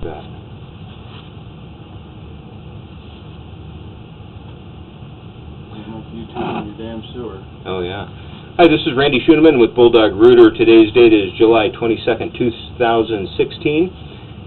bet. You two in your damn sewer. Oh, yeah. Hi, this is Randy Schoeneman with Bulldog Rooter. Today's date is July 22nd, 2016.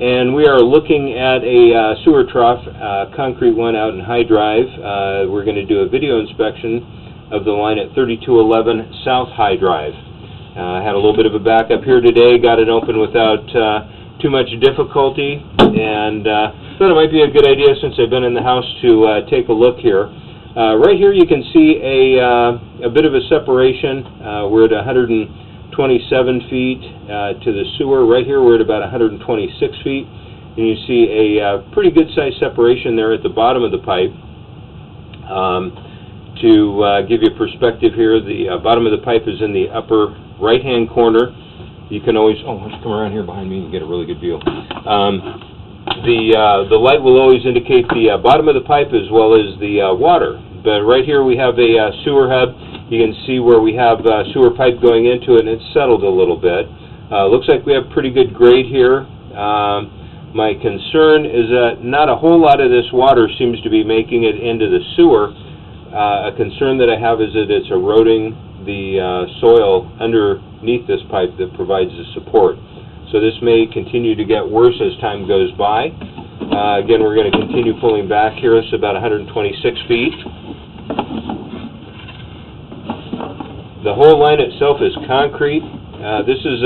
And we are looking at a sewer trough, concrete one out in High Drive. We're going to do a video inspection of the line at 3211 South High Drive. I had a little bit of a backup here today, got it open without too much difficulty, and thought it might be a good idea since I've been in the house to take a look here. Right here you can see a bit of a separation. We're at 127 feet to the sewer. Right here we're at about 126 feet, and you see a pretty good sized separation there at the bottom of the pipe. To give you perspective here, the bottom of the pipe is in the upper right hand corner. You can always, let's come around here behind me and get a really good view. The light will always indicate the bottom of the pipe as well as the water. But right here we have a sewer hub. You can see where we have sewer pipe going into it, and it's settled a little bit. Looks like we have pretty good grade here. My concern is that not a whole lot of this water seems to be making it into the sewer. A concern that I have is that it's eroding the soil underneath this pipe that provides the support. So this may continue to get worse as time goes by. Again, we're going to continue pulling back here. It's about 126 feet. The whole line itself is concrete. This is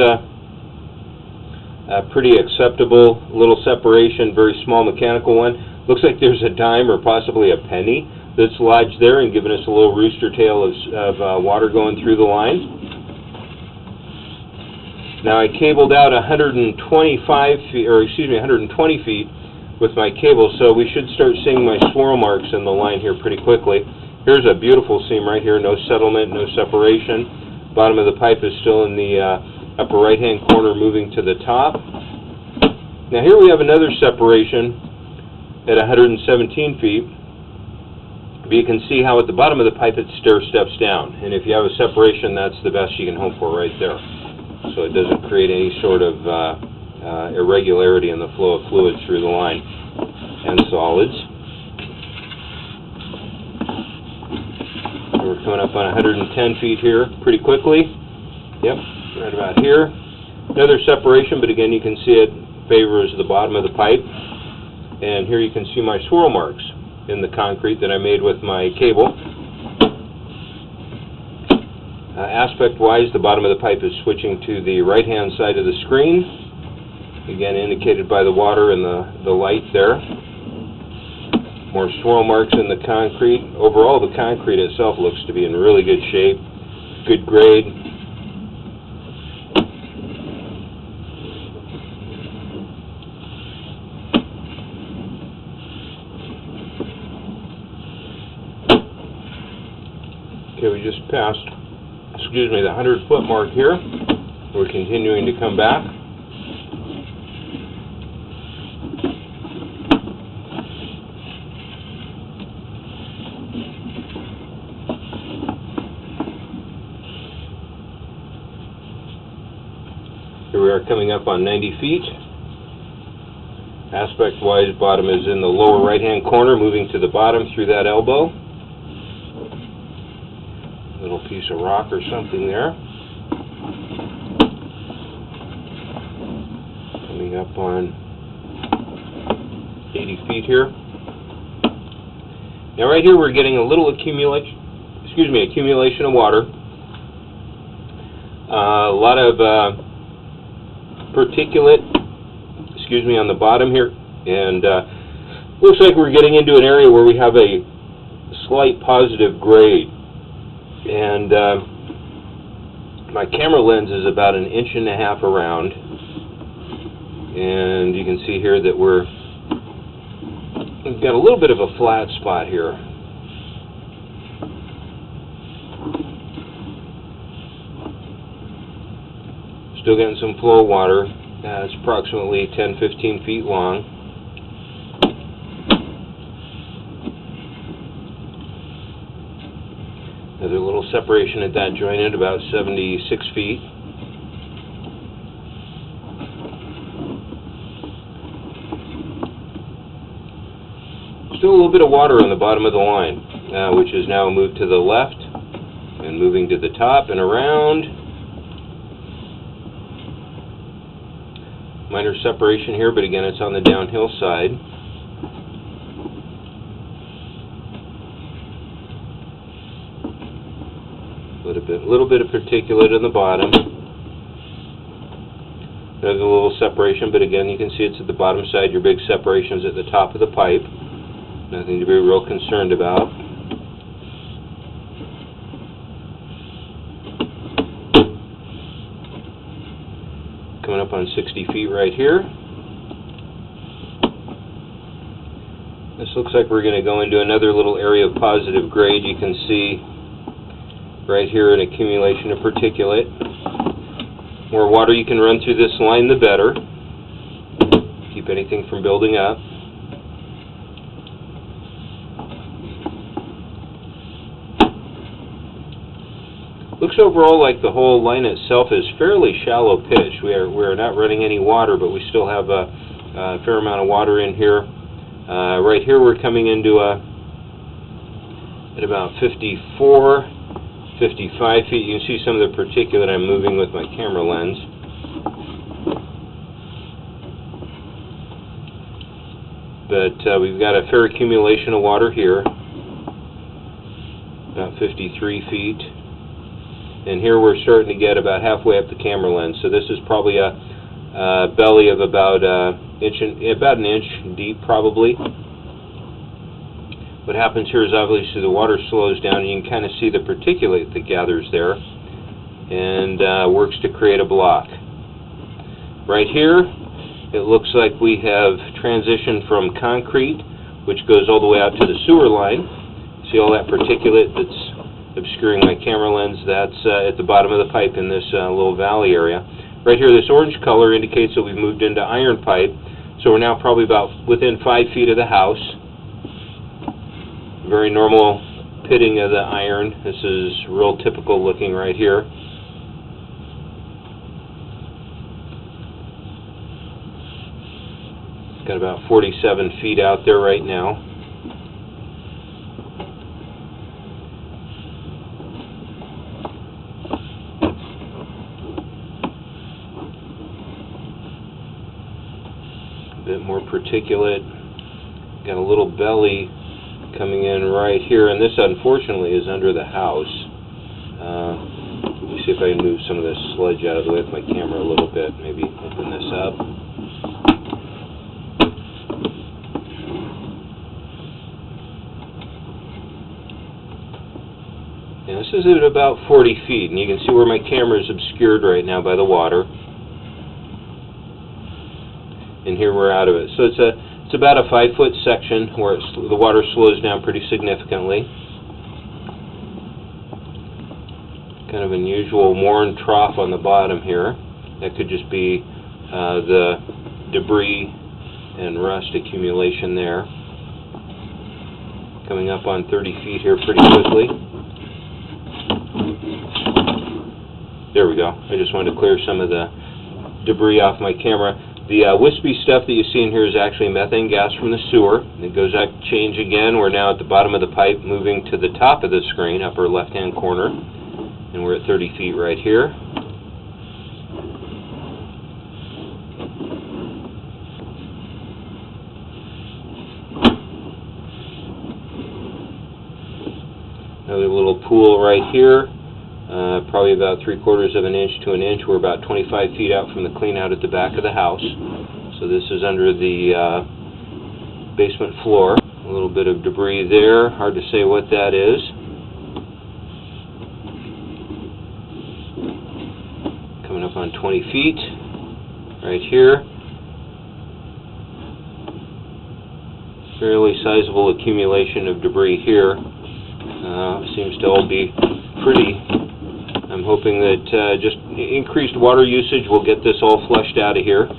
a pretty acceptable little separation, very small mechanical one. Looks like there's a dime or possibly a penny that's lodged there and giving us a little rooster tail of water going through the line. Now I cabled out 120 feet with my cable, so we should start seeing my swirl marks in the line here pretty quickly. Here's a beautiful seam right here, no settlement, no separation. Bottom of the pipe is still in the upper right hand corner moving to the top. Now here we have another separation at 117 feet. But you can see how at the bottom of the pipe it stair steps down, and if you have a separation, that's the best you can hope for right there. So it doesn't create any sort of irregularity in the flow of fluids through the line and solids. So we're coming up on 110 feet here pretty quickly. Yep, right about here. Another separation, but again you can see it favors the bottom of the pipe. And here you can see my swirl marks in the concrete that I made with my cable. Aspect-wise, the bottom of the pipe is switching to the right-hand side of the screen, again indicated by the water and the light there. More swirl marks in the concrete. Overall, the concrete itself looks to be in really good shape, good grade. Okay, we just passed, the 100-foot mark here. We're continuing to come back. Here we are coming up on 90 feet. Aspect-wise, bottom is in the lower right-hand corner, moving to the bottom through that elbow. Little piece of rock or something there. Coming up on 80 feet here. Now right here we're getting a little accumulation of water. A lot of particulate, on the bottom here, and looks like we're getting into an area where we have a slight positive grade. And my camera lens is about 1.5 inches around, and you can see here that we've got a little bit of a flat spot here. Still getting some flow of water. It's approximately 10-15 feet long. Another little separation at that joint at about 76 feet. Still a little bit of water on the bottom of the line, which is now moved to the left and moving to the top and around. Minor separation here, but again, it's on the downhill side. Little bit of particulate in the bottom. There's a little separation, but again, you can see it's at the bottom side. Your big separation is at the top of the pipe. Nothing to be real concerned about. Coming up on 60 feet right here. This looks like we're going to go into another little area of positive grade. You can see right here an accumulation of particulate. More water you can run through this line, the better. Keep anything from building up. Looks overall like the whole line itself is fairly shallow pitch. We're not running any water, but we still have a fair amount of water in here. Right here we're coming into at about 54, 55 feet. You can see some of the particulate I'm moving with my camera lens. But we've got a fair accumulation of water here, about 53 feet. And here we're starting to get about halfway up the camera lens. So this is probably a belly of about an inch deep, probably. What happens here is obviously the water slows down, and you can kind of see the particulate that gathers there and works to create a block. Right here, it looks like we have transitioned from concrete, which goes all the way out to the sewer line. See all that particulate that's obscuring my camera lens? That's at the bottom of the pipe in this little valley area. Right here, this orange color indicates that we've moved into iron pipe, so we're now probably about within 5 feet of the house. Very normal pitting of the iron. This is real typical looking right here. Got about 47 feet out there right now. A bit more particulate. Got a little belly coming in right here, and this unfortunately is under the house. Let me see if I can move some of this sludge out of the way with my camera a little bit, maybe open this up. And this is at about 40 feet, and you can see where my camera is obscured right now by the water. And here we're out of it. So it's about a 5-foot section where the water slows down pretty significantly. Kind of unusual worn trough on the bottom here. That could just be the debris and rust accumulation there. Coming up on 30 feet here pretty quickly. There we go. I just wanted to clear some of the debris off my camera. The wispy stuff that you see in here is actually methane gas from the sewer. It goes up, change again. We're now at the bottom of the pipe, moving to the top of the screen, upper left-hand corner. And we're at 30 feet right here. Another little pool right here. Probably about 3/4 of an inch to an inch. We're about 25 feet out from the clean-out at the back of the house. So this is under the basement floor. A little bit of debris there. Hard to say what that is. Coming up on 20 feet right here. Fairly sizable accumulation of debris here. Seems to all be pretty. I'm hoping that just increased water usage will get this all flushed out of here.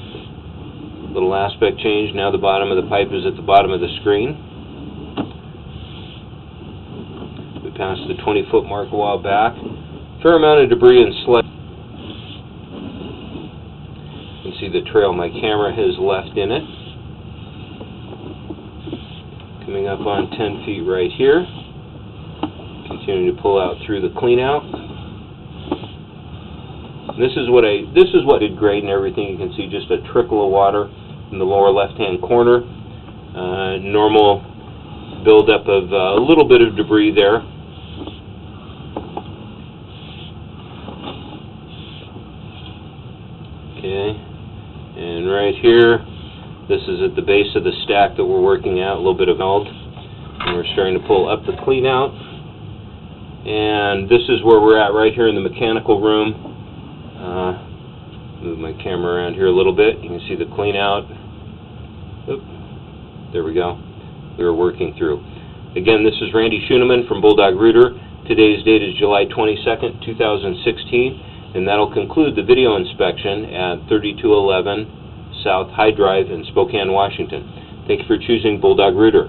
Little aspect change. Now the bottom of the pipe is at the bottom of the screen. We passed the 20-foot mark a while back. Fair amount of debris and sludge. You can see the trail my camera has left in it. Coming coming up on 10 feet right here. Continuing to pull out through the clean out. This is what did great and everything. You can see just a trickle of water in the lower left-hand corner. Normal buildup of a little bit of debris there. Okay, and right here, this is at the base of the stack that we're working out, a little bit of meld, and we're starting to pull up the clean out. And this is where we're at right here in the mechanical room. Move my camera around here a little bit. You can see the clean out. Oop, there we go. We were working through. Again, this is Randy Schoeneman from Bulldog Rooter. Today's date is July 22nd, 2016. And that'll conclude the video inspection at 3211 South High Drive in Spokane, Washington. Thank you for choosing Bulldog Rooter.